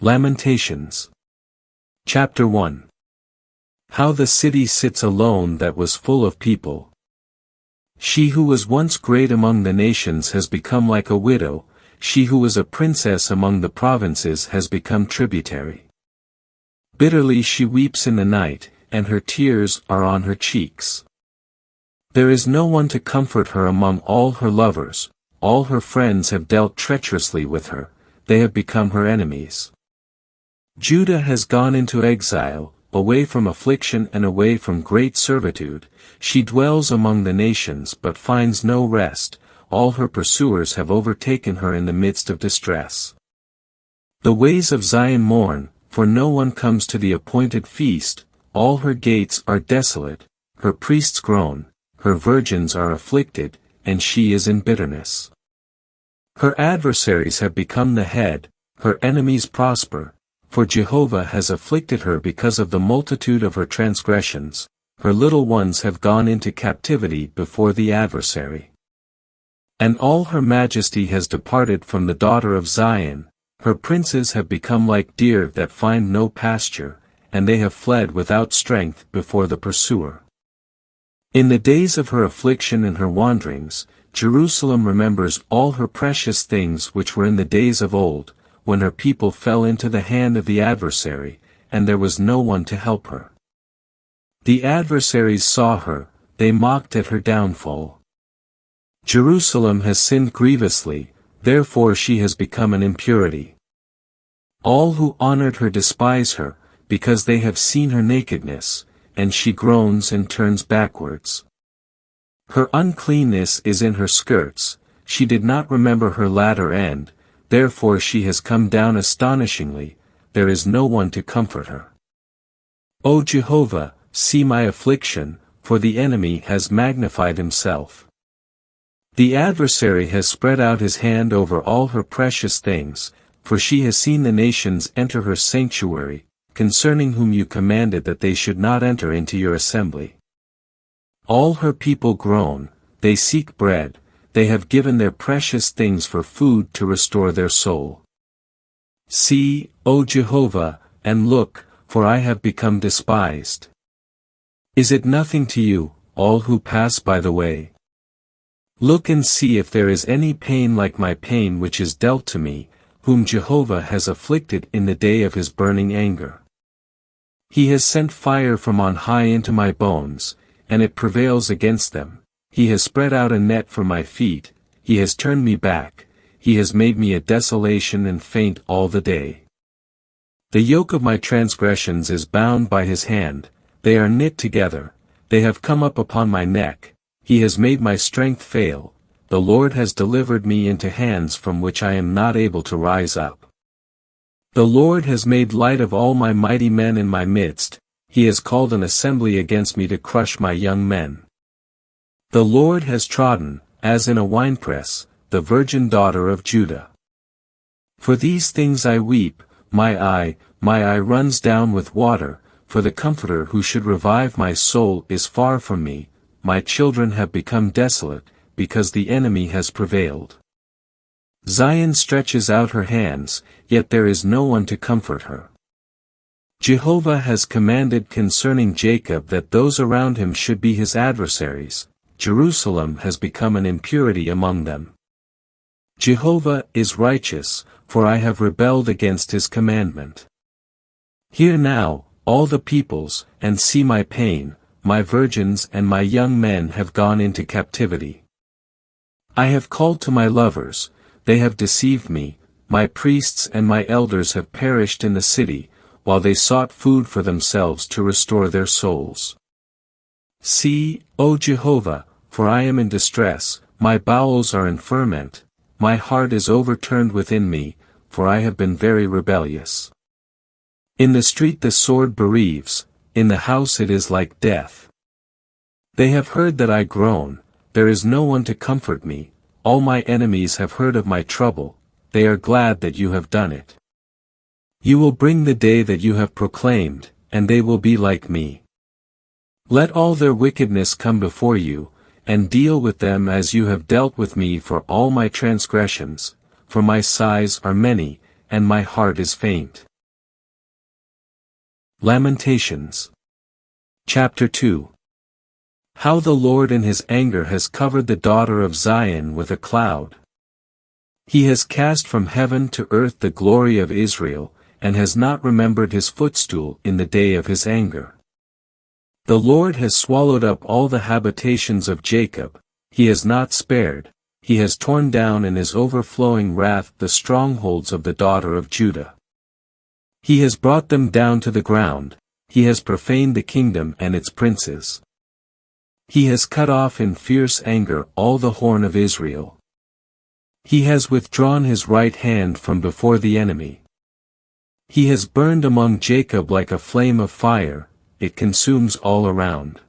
Lamentations. Chapter 1. How the city sits alone that was full of people. She who was once great among the nations has become like a widow, she who was a princess among the provinces has become tributary. Bitterly she weeps in the night, and her tears are on her cheeks. There is no one to comfort her among all her lovers, all her friends have dealt treacherously with her, they have become her enemies. Judah has gone into exile, away from affliction and away from great servitude, she dwells among the nations but finds no rest, all her pursuers have overtaken her in the midst of distress. The ways of Zion mourn, for no one comes to the appointed feast, all her gates are desolate, her priests groan, her virgins are afflicted, and she is in bitterness. Her adversaries have become the head, her enemies prosper, for Jehovah has afflicted her because of the multitude of her transgressions, her little ones have gone into captivity before the adversary. And all her majesty has departed from the daughter of Zion, her princes have become like deer that find no pasture, and they have fled without strength before the pursuer. In the days of her affliction and her wanderings, Jerusalem remembers all her precious things which were in the days of old, when her people fell into the hand of the adversary, and there was no one to help her. The adversaries saw her, they mocked at her downfall. Jerusalem has sinned grievously, therefore she has become an impurity. All who honored her despise her, because they have seen her nakedness, and she groans and turns backwards. Her uncleanness is in her skirts, she did not remember her latter end, therefore she has come down astonishingly, there is no one to comfort her. O Jehovah, see my affliction, for the enemy has magnified himself. The adversary has spread out his hand over all her precious things, for she has seen the nations enter her sanctuary, concerning whom you commanded that they should not enter into your assembly. All her people groan, they seek bread, they have given their precious things for food to restore their soul. See, O Jehovah, and look, for I have become despised. Is it nothing to you, all who pass by the way? Look and see if there is any pain like my pain which is dealt to me, whom Jehovah has afflicted in the day of his burning anger. He has sent fire from on high into my bones, and it prevails against them. He has spread out a net for my feet, he has turned me back, he has made me a desolation and faint all the day. The yoke of my transgressions is bound by his hand, they are knit together, they have come up upon my neck, he has made my strength fail, the Lord has delivered me into hands from which I am not able to rise up. The Lord has made light of all my mighty men in my midst, he has called an assembly against me to crush my young men. The Lord has trodden, as in a winepress, the virgin daughter of Judah. For these things I weep, my eye runs down with water, for the Comforter who should revive my soul is far from me, my children have become desolate, because the enemy has prevailed. Zion stretches out her hands, yet there is no one to comfort her. Jehovah has commanded concerning Jacob that those around him should be his adversaries, Jerusalem has become an impurity among them. Jehovah is righteous, for I have rebelled against his commandment. Hear now, all the peoples, and see my pain, my virgins and my young men have gone into captivity. I have called to my lovers, they have deceived me, my priests and my elders have perished in the city, while they sought food for themselves to restore their souls. See, O Jehovah, for I am in distress, my bowels are in ferment, my heart is overturned within me, for I have been very rebellious. In the street the sword bereaves, in the house it is like death. They have heard that I groan, there is no one to comfort me, all my enemies have heard of my trouble, they are glad that you have done it. You will bring the day that you have proclaimed, and they will be like me. Let all their wickedness come before you, and deal with them as you have dealt with me for all my transgressions, for my sighs are many, and my heart is faint. Lamentations Chapter 2. How the Lord in his anger has covered the daughter of Zion with a cloud. He has cast from heaven to earth the glory of Israel, and has not remembered his footstool in the day of his anger. The Lord has swallowed up all the habitations of Jacob, he has not spared, he has torn down in his overflowing wrath the strongholds of the daughter of Judah. He has brought them down to the ground, he has profaned the kingdom and its princes. He has cut off in fierce anger all the horn of Israel. He has withdrawn his right hand from before the enemy. He has burned among Jacob like a flame of fire, it consumes all around.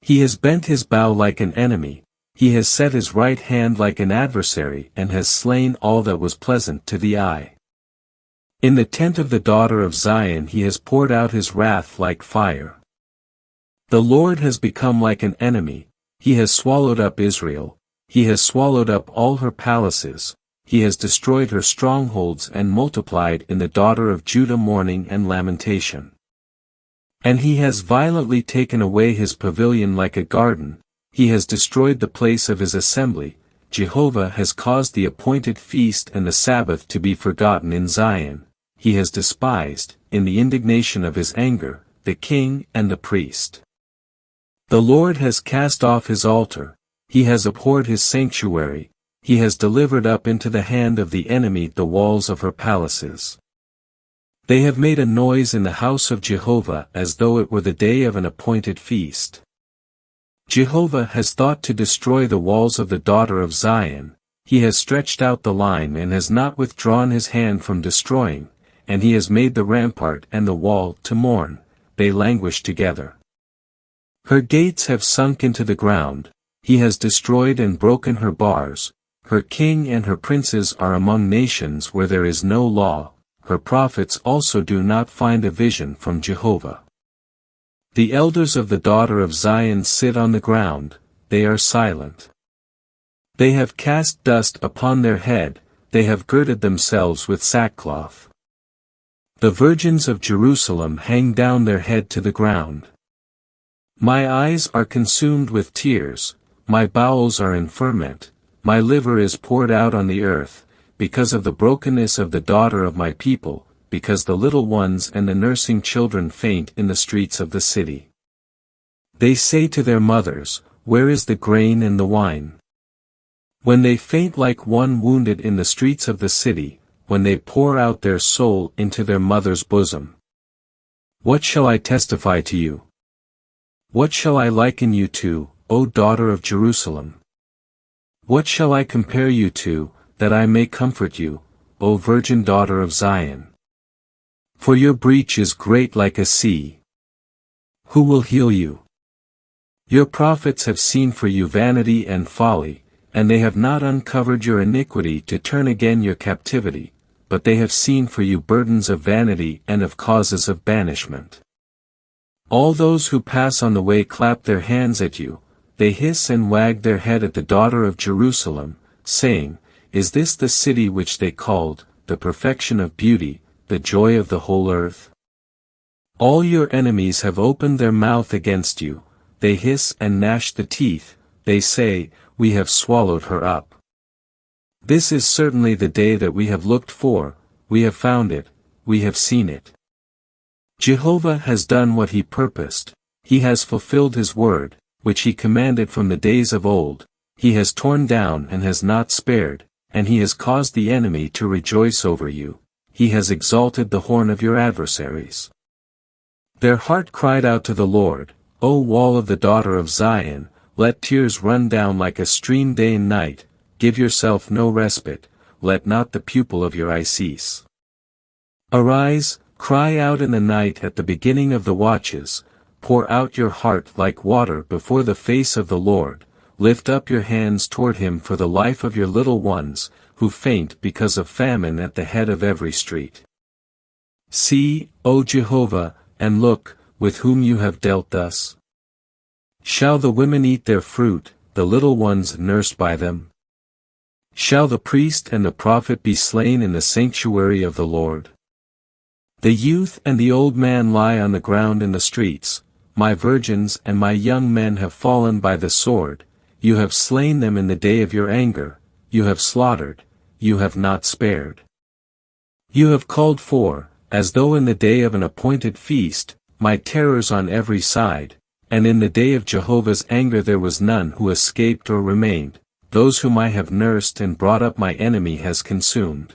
He has bent his bow like an enemy, he has set his right hand like an adversary and has slain all that was pleasant to the eye. In the tent of the daughter of Zion he has poured out his wrath like fire. The Lord has become like an enemy, he has swallowed up Israel, he has swallowed up all her palaces, he has destroyed her strongholds and multiplied in the daughter of Judah mourning and lamentation. And he has violently taken away his pavilion like a garden, he has destroyed the place of his assembly, Jehovah has caused the appointed feast and the Sabbath to be forgotten in Zion, he has despised, in the indignation of his anger, the king and the priest. The Lord has cast off his altar, he has abhorred his sanctuary, he has delivered up into the hand of the enemy the walls of her palaces. They have made a noise in the house of Jehovah as though it were the day of an appointed feast. Jehovah has thought to destroy the walls of the daughter of Zion, he has stretched out the line and has not withdrawn his hand from destroying, and he has made the rampart and the wall to mourn, they languish together. Her gates have sunk into the ground, he has destroyed and broken her bars, her king and her princes are among nations where there is no law, her prophets also do not find a vision from Jehovah. The elders of the daughter of Zion sit on the ground, they are silent. They have cast dust upon their head, they have girded themselves with sackcloth. The virgins of Jerusalem hang down their head to the ground. My eyes are consumed with tears, my bowels are in ferment, my liver is poured out on the earth, because of the brokenness of the daughter of my people, because the little ones and the nursing children faint in the streets of the city. They say to their mothers, where is the grain and the wine? When they faint like one wounded in the streets of the city, when they pour out their soul into their mother's bosom. What shall I testify to you? What shall I liken you to, O daughter of Jerusalem? What shall I compare you to, that I may comfort you, O virgin daughter of Zion? For your breach is great like a sea. Who will heal you? Your prophets have seen for you vanity and folly, and they have not uncovered your iniquity to turn again your captivity, but they have seen for you burdens of vanity and of causes of banishment. All those who pass on the way clap their hands at you, they hiss and wag their head at the daughter of Jerusalem, saying, Is this the city which they called, the perfection of beauty, the joy of the whole earth? All your enemies have opened their mouth against you, they hiss and gnash the teeth, they say, We have swallowed her up. This is certainly the day that we have looked for, we have found it, we have seen it. Jehovah has done what he purposed, he has fulfilled his word, which he commanded from the days of old, he has torn down and has not spared, and he has caused the enemy to rejoice over you, he has exalted the horn of your adversaries. Their heart cried out to the Lord, O wall of the daughter of Zion, let tears run down like a stream day and night, give yourself no respite, let not the pupil of your eye cease. Arise, cry out in the night at the beginning of the watches, pour out your heart like water before the face of the Lord, lift up your hands toward him for the life of your little ones, who faint because of famine at the head of every street. See, O Jehovah, and look, with whom you have dealt thus. Shall the women eat their fruit, the little ones nursed by them? Shall the priest and the prophet be slain in the sanctuary of the Lord? The youth and the old man lie on the ground in the streets, my virgins and my young men have fallen by the sword, you have slain them in the day of your anger, you have slaughtered, you have not spared. You have called for, as though in the day of an appointed feast, my terrors on every side, and in the day of Jehovah's anger there was none who escaped or remained, those whom I have nursed and brought up my enemy has consumed.